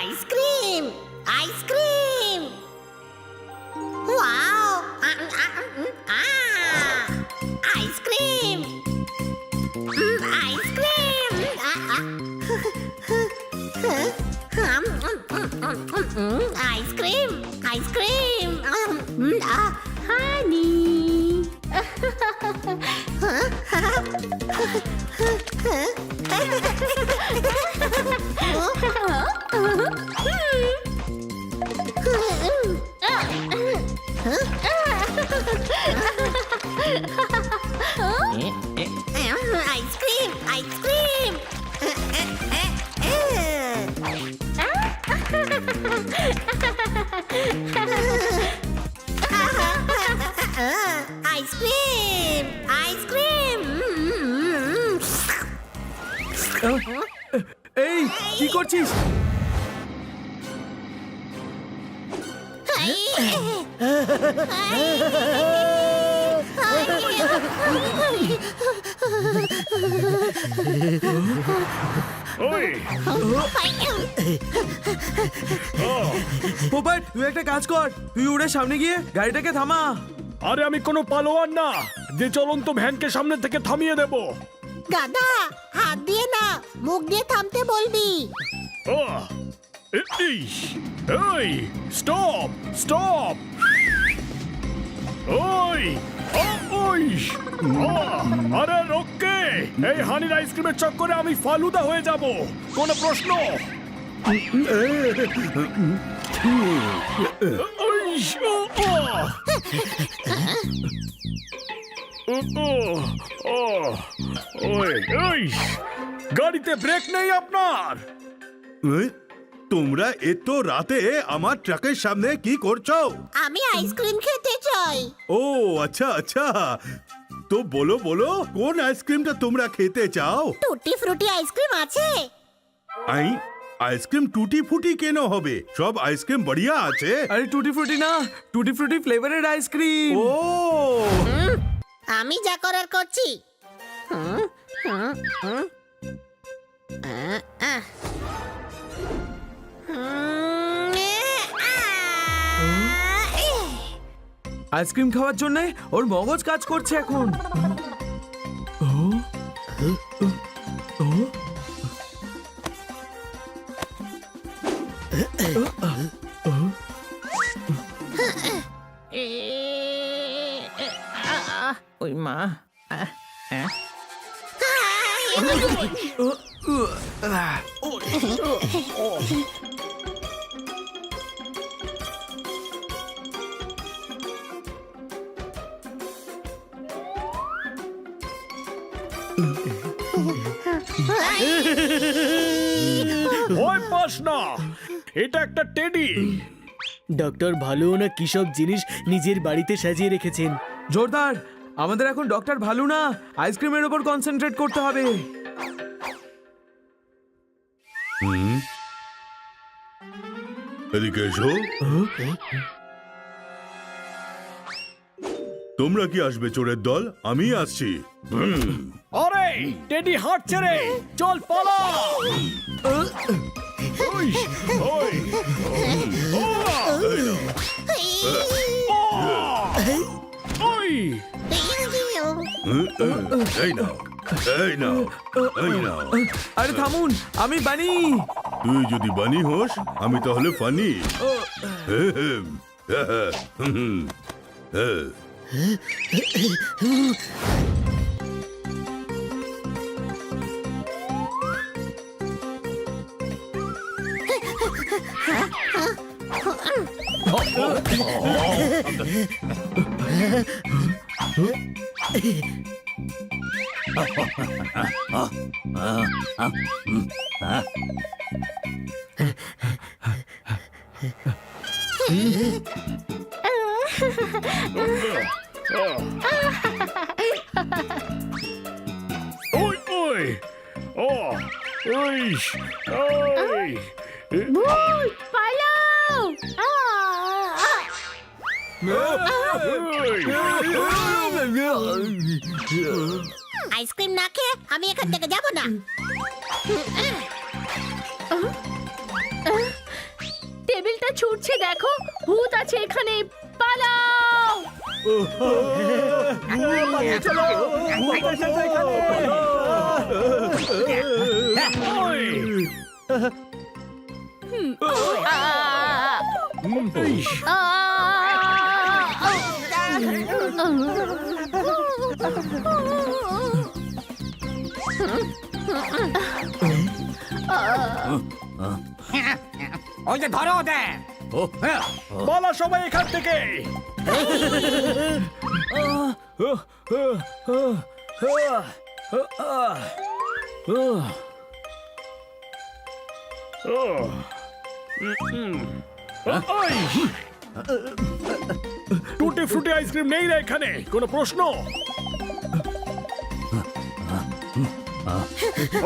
Ice cream ice cream wow ice cream ice cream ice cream ice cream honey ice cream ice cream ice cream ice cream এই কি করছিস? পোপট, তুই একটা কাজ কর, তুই উড়ে সামনে গিয়ে গাড়িটাকে থামা। আরে আমি কোনো পালোয়ান না যে চলন্ত ভ্যানকে সামনে থেকে থামিয়ে দেব। দাদা হাত দিয়ে না, মুখ দিয়ে থামতে বলবি। এই স্টপ স্টপ। ওই ওই আরে রোকে, এই হানির আইসক্রিমের চক্করে আমি ফালুদা হয়ে যাব, কোনো প্রশ্ন? গাড়িতে ব্রেক নেই আপনার? তোমরা এত রাতে আমার ট্রাকের সামনে কি করছো? আমি আইসক্রিম খেতে চাই। ও আচ্ছা আচ্ছা, তো বলো বলো কোন আইসক্রিমটা তোমরা খেতে চাও? টুটি ফ্রুটি আইসক্রিম আছে? আইসক্রিম টুটি ফুটি কেন হবে? সব আইসক্রিম বড়িয়া আছে। আরে টুটি ফ্রুটি না, টুটি ফ্রুটি ফ্লেভারের আইসক্রিম। ও আমি যা করার করছি। আইসক্রিম খাওয়ার জন্য ওর মগজ কাজ করছে এখন। ওই মা, ভয় পাস না, এটা একটা টেডি। ডক্টর ভালো না কি সব জিনিস নিজের বাড়িতে সাজিয়ে রেখেছেন। জোরদার, আমাদের এখন ডক্টর ভালো না, আইসক্রিমের উপর কনসেন্ট্রেট করতে হবে। এদিকে এসো। তোমরা কি আসবে চোরের দল? আমি আসছি। আরে টেডি হাঁটছে রে, চল পালা। ওই, ওই, ওই। এই নাও এই নাও এই নাও। আরে থামুন, আমি বানি। তুই যদি বানি হোস আমি তাহলে ফানি। ওই ওই ও ওই ওই ভূত পালাও! আইসক্রিম না খেয়ে আমি এখান থেকে যাব না। হচ্ছে দেখো, ভূত আছে এখানে, পালাও! ওই যে ধরো ওদের। বলা সবাই এখান থেকে। টুটি ফ্রুটি আইসক্রিম নেই রে এখানে, কোনো প্রশ্ন?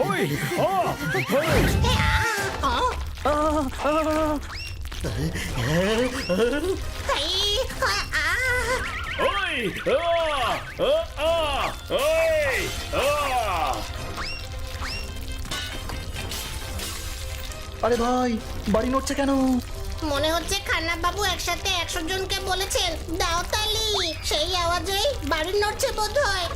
ওই আরে ভাই, বাড়ি নড়ছে কেন? মনে হচ্ছে খান্না বাবু একসাথে 100 জনকে বলেছেন দাও তালি, সেই আওয়াজেই বাড়ি নড়ছে বোধ হয়।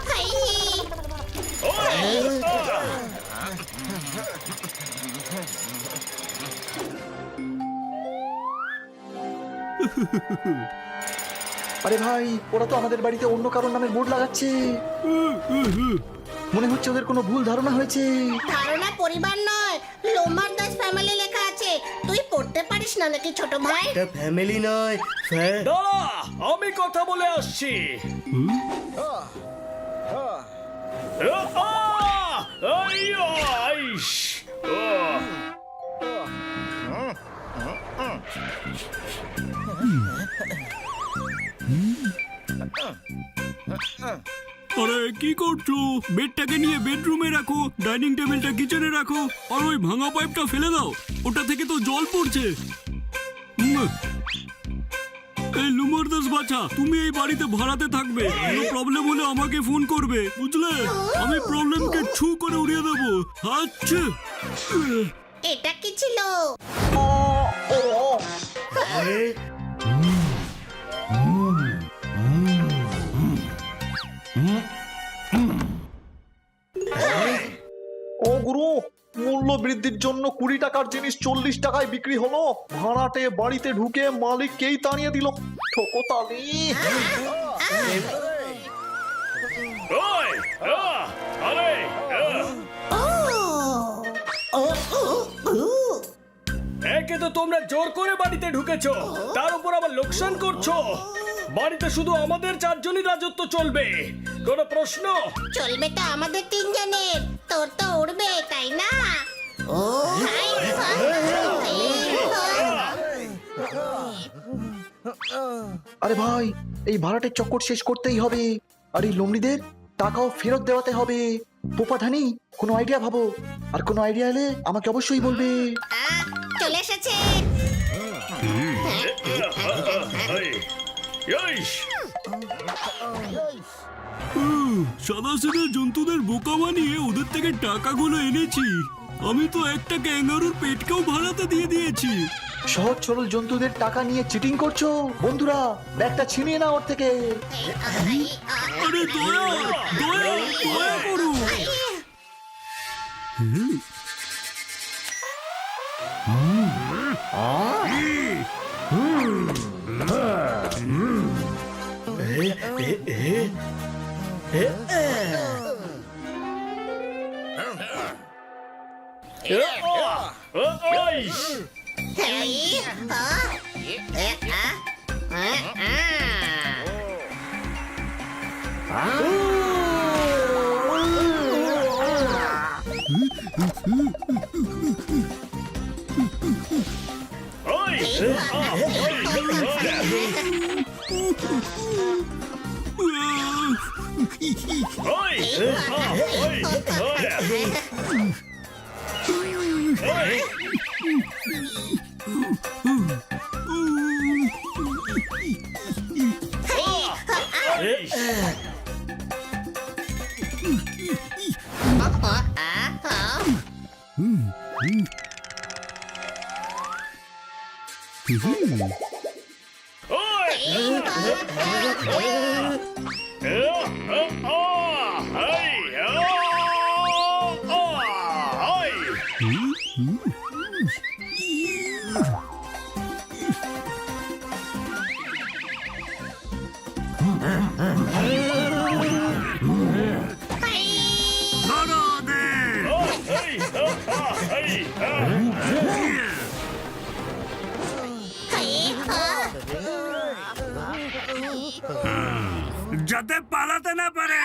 আরে ভাই, ওরা তো আমাদের বাড়িতে অন্য কারোর নামের বোর্ড লাগাচ্ছে। মনে হচ্ছে ওদের কোনো ভুল ধারণা হয়েছে। ধারণা পরিবার নয়, লোমার দাস ফ্যামিলি লেখা আছে। তুই পড়তে পারিস না নাকি ছোট ভাই? এটা ফ্যামিলি নয়, দাঁড়া, আমি কথা বলে আসছি। আরে কি করছো? বেডটাকে নিয়ে বেডরুমে রাখো, ডাইনিং টেবিলটা কিচেনে রাখো, আর ওই ভাঙা পাইপটা ফেলে দাও, ওটা থেকে তো জল পড়ছে। এই লুমার দাস বাছা, তুমি এই বাড়িতে ভাড়াতে থাকবে, কোনো প্রবলেম হলে আমাকে ফোন করবে, বুঝলে? আমি প্রবলেমকে ছু করে উড়িয়ে দেবো। আচ্ছা, এটা কি ছিল? ও গুরু, মূল্য বৃদ্ধির জন্য 20 টাকার জিনিস 40 টাকায় বিক্রি হলো। ভাড়াটে বাড়িতে ঢুকে মালিককেই তাড়িয়ে দিল। ঠোকো তালি। একে তো তোমরা জোর করে বাড়িতে ঢুকেছো, তার উপর আবার লোকসান করছো। বাড়িতে শুধু আমাদের 4 জনই রাজত্ব চলবে, কোনো প্রশ্ন? চলবে তো আমাদের 3 জনের, তোর তো উড়বে তাই না? ও আরে ভাই, এই ভাড়াটের চক্কর শেষ করতেই হবে। আর এই লোমড়িদের টাকাও ফেরত দেওয়াতে হবে। পোপা ধানি, কোনো আইডিয়া ভাবো। আর কোনো আইডিয়া এলে আমাকে অবশ্যই বলবে। চলে এসেছে। সাদা সিধে জন্তুদের বোকা বানিয়ে ওদের থেকে টাকাগুলো এনেছি। আমি তো একটা ক্যাঙ্গারুর পেটকেও ভাড়াতে দিয়ে দিয়েছি। সহজ সরল জন্তুদের টাকা নিয়ে চিটিং করছো? বন্ধুরা, ব্যাগটা ছিনিয়ে নাও ওর থেকে। আরে দয়া দয়া দয়া করো। ওই! ধরো ওদের যাতে পালাতে না পারে।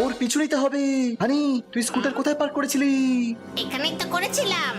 ওর পিছু নিতে হবে। হানি, তুই স্কুটার কোথায় পার্ক করেছিলি? এখানেই তো করেছিলাম।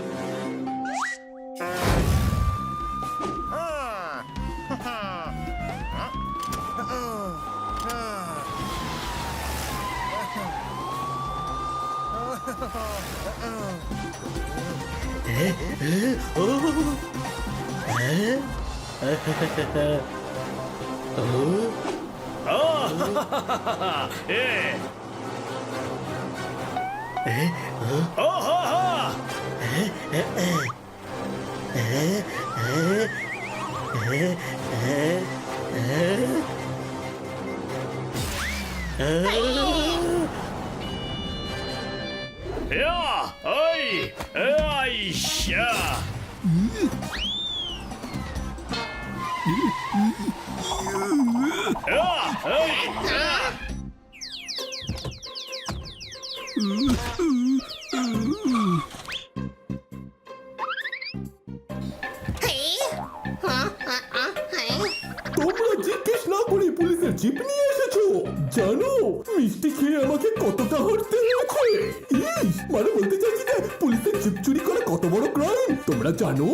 তোমরা জিজ্ঞেস না করে পুলিশের জিপ নিয়ে এসেছো। জানো মিষ্টি খেয়ে আমাকে কতটা হারতে হয়েছে। ইস, মানে বলতে চাইছি যে পুলিশের জিপ চুরি করা কত বড় ক্রাইম তোমরা জানো।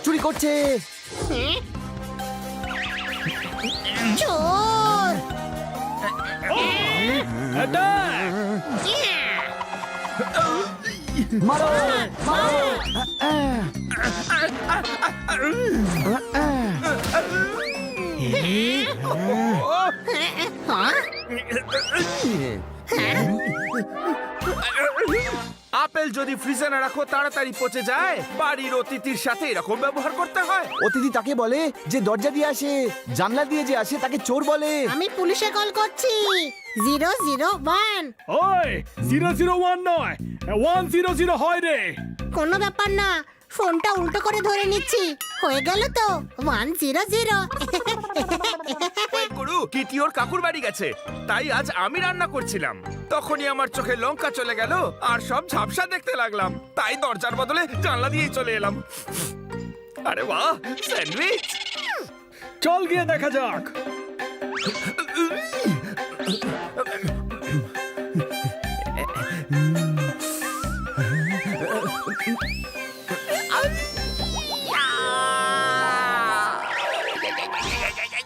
চুরি করছে। চোর! মারো, মারো। আপেল যদি ফ্রিজে না রাখো তাড়াতাড়ি পচে যায়। বাড়ির অতিথির সাথে এরকম ব্যবহার করতে হয়? অতিথি তাকে বলে যে দরজা দিয়ে আসে, জানলা দিয়ে যে আসে তাকে চোর বলে। আমি পুলিশে কল করছি। 001। ওই 001 নয়, 100 হয় রে। কোনো ব্যাপার না, ফোনটা উল্টো করে ধরে নিচ্ছি। হয়ে গেল তো 100। ওই গুরু, কিটি ওর কাকুর বাড়ি গেছে, তাই আজ আমি রান্না করছিলাম। তখনই আমার চোখে লঙ্কা চলে গেল আর সব ঝাপসা দেখতে লাগলাম, তাই দরজার বদলে জানলা দিয়ে চলে এলাম। আরে বাহ, স্যান্ডউইচ! চল গিয়ে দেখা যাক।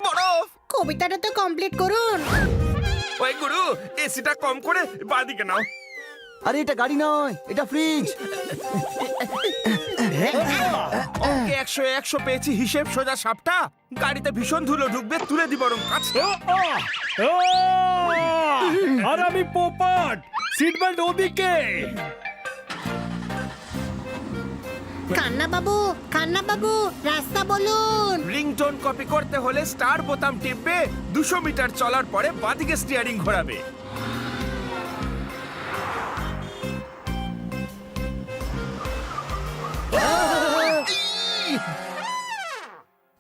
বরফ! কবিতাটা তো কমপ্লিট করুন। ওই গুরু, এসিটা কম করে বাদিকে নাও। আরে এটা গাড়ি নয়, এটা ফ্রিজ। ওকে 100 পেয়েছি, হিসেব সোজা সাপটা। গাড়িতে ভীষণ ধুলো ঢুকবে, তুলে দি বরং কাছে। আর আমি পোপট, সিট বেল্ট ওদিকে। কান্না বাবু, রাস্তা বলুন। রিংটোন কপি করতে হলে স্টার বোতাম টিপবে, 200 মিটার চলার পরে বাদিকে স্টিয়ারিং ঘোরাবে।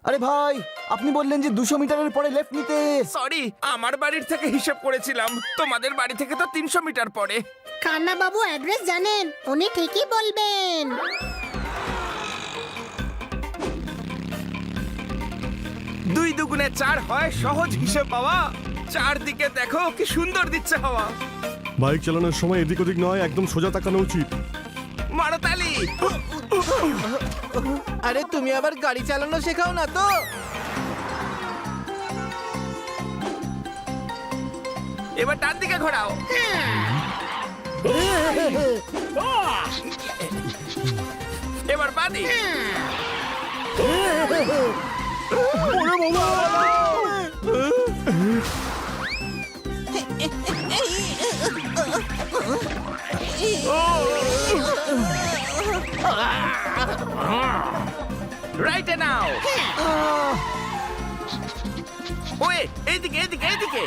আরে ভাই, আপনি বললেন যে 200 মিটারের পরে লেফট নিতে। সরি, আমার বাড়ির থেকে হিসেব করেছিলাম, তোমাদের বাড়ি থেকে তো 300 মিটার পরে। কান্না বাবু অ্যাড্রেস জানেন, উনি ঠিকই বলবেন। 2 দুগুণে 4 হয় সহজ হিসেব বাবা। চারদিকে দেখো কি সুন্দর দিচ্ছে হাওয়া। বাইক চালানোর সময় এদিক ওদিক নয়, একদম সোজা তাকানো উচিত। মারো তালি। আরে তুমি আবার গাড়ি চালানো শেখাও না তো? এবার ডান দিকে ঘোরাও। এবার বাদি। রাইটে নাও। ওই এইদিকে এইদিকে এইদিকে।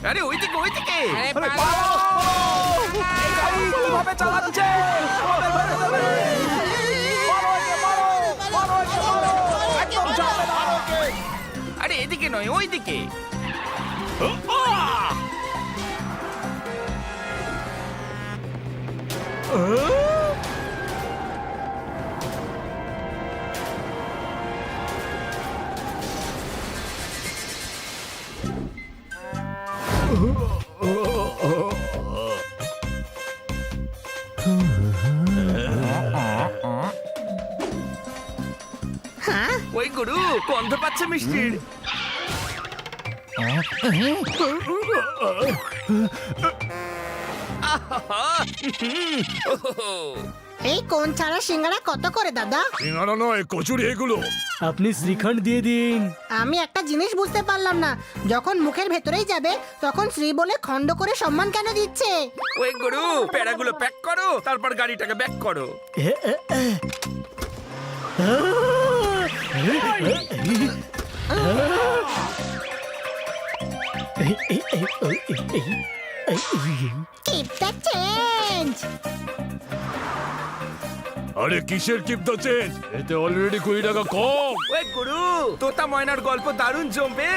আরে ওইদিকে ওইদিকে। আরে এদিকে নয় ওইদিকে। ওই গরু গন্ধ পাচ্ছে মিষ্টির। এই কোন ছাড়া সিঙ্গারা কত করে দাদা? সিঙ্গারা নয়, কচুরি এগুলো। আপনি শ্রীখণ্ড দিয়ে দিন। আমি একটা জিনিস বুঝতে পারলাম না, যখন মুখের ভেতরেই যাবে তখন শ্রী বলে খন্ড করে সম্মান কেন দিচ্ছে? ওই গরু প্যারাগুলো প্যাক করো, তারপর গাড়িটাকে ব্যাক করো। Keep the change! আরে কিসের কিপ দ্য চেঞ্জ? এতে অলরেডি 20 টাকা কম। ওই গরু তোতা ময়নার গল্প দারুণ জমবে।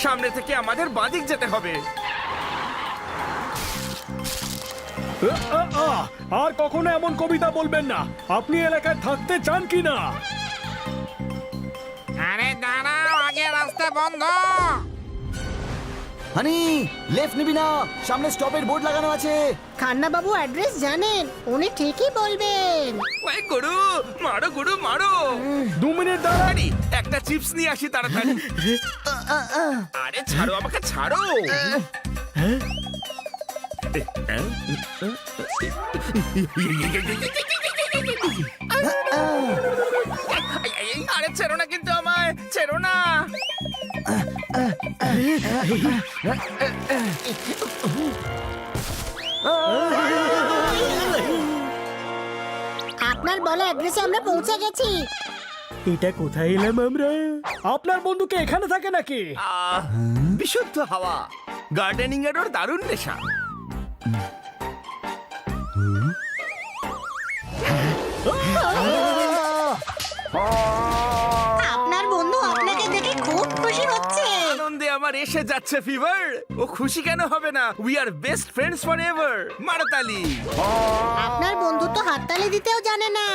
সামনে থেকে আমাদের বাদিক যেতে হবে। আর কখনো এমন কবিতা বলবেন না। আপনি এলাকায় থাকতে চান কি না? আরে দাঁড়াও, আগে রাস্তা বন্ধ। হানি, লেফট নিবি না, সামনে স্টপের বোর্ড লাগানো আছে। খান্না বাবু অ্যাড্রেস জানেন, উনি ঠিকই বলবেন। ওই গরু মারো গরু মারো। 2 মিনিট দাঁড়ান। আরে একটা চিপস নিয়ে আসি তাড়াতাড়ি। আরে ছাড়ো আমাকে ছাড়ো। আরে ছেড়ো না কিন্তু আমায়, ছেড়ো না। আপনার বলা অ্যাড্রেসে আমরা পৌঁছে গেছি। এটা কোথায় এলাম আমরা? আপনার বন্ধুকে এখানে থাকে নাকি? বিশুদ্ধ হাওয়া, গার্ডেনিং এর ওর দারুণ নেশা। আপনার বন্ধু আপনাকে দেখে খুব খুশি হচ্ছে। আনন্দে আমার এসে যাচ্ছে ফিভার। ও খুশি কেন হবে না? We are best friends forever. মারতালি। আপনার বন্ধু তো হাততালি দিতেও জানে না।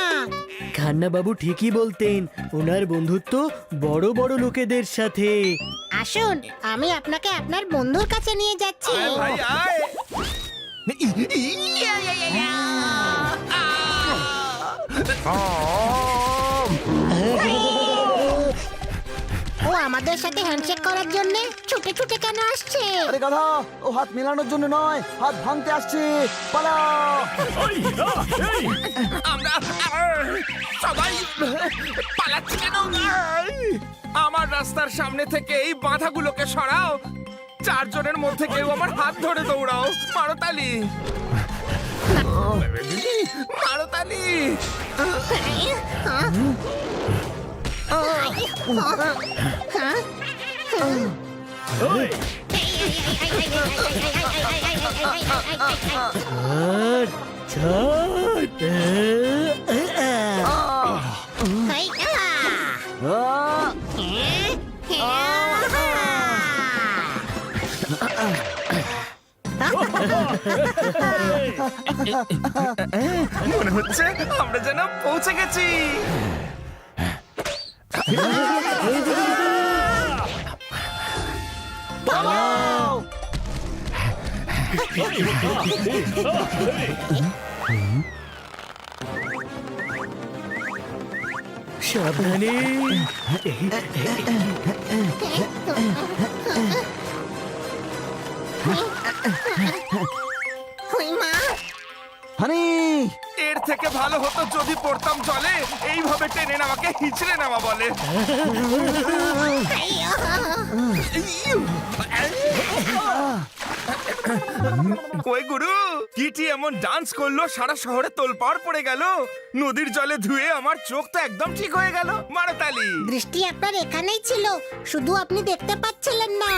খান্না বাবু ঠিকই বলতেন, ওনার বন্ধুত্ব বড় বড় লোকেদের সাথে। আসুন, আমি আপনাকে আপনার বন্ধুর কাছে নিয়ে যাচ্ছি। আয় ভাই আয়। ও আমাদের সাথে হ্যান্ডশেক করার জন্য ছুটে ছুটে কেন আসছে? আরে গাধা, ও হাত মেলানোর জন্য নয়, হাত ভাঙতে আসছে। পালাও! আমরা সবাই পালাচ্ছি কেন? আমার রাস্তার সামনে থেকে এই বাধাগুলোকে সরাও। 4 জনের মধ্যে কেউ আমার হাত ধরে দৌড়াও। মারতালি মারতালি। আর ছাড়। মনে হচ্ছে আমরা যেন পৌঁছে গেছি। সাবধানে। ওই মা, হানি এর থেকে ভালো হতো যদি পড়তাম জলে, এইভাবে টেনে নামাকে হিচড়ে নামা বলে। ওই গুরু, কিটি এমন ডান্স করলো সারা শহরে তোলপাড় পড়ে গেল। নদীর জলে ধুয়ে আমার চোখ তো একদম ঠিক হয়ে গেল। মারো তালি। দৃষ্টি আপনার এখানেই ছিল, শুধু আপনি দেখতে পাচ্ছিলেন না।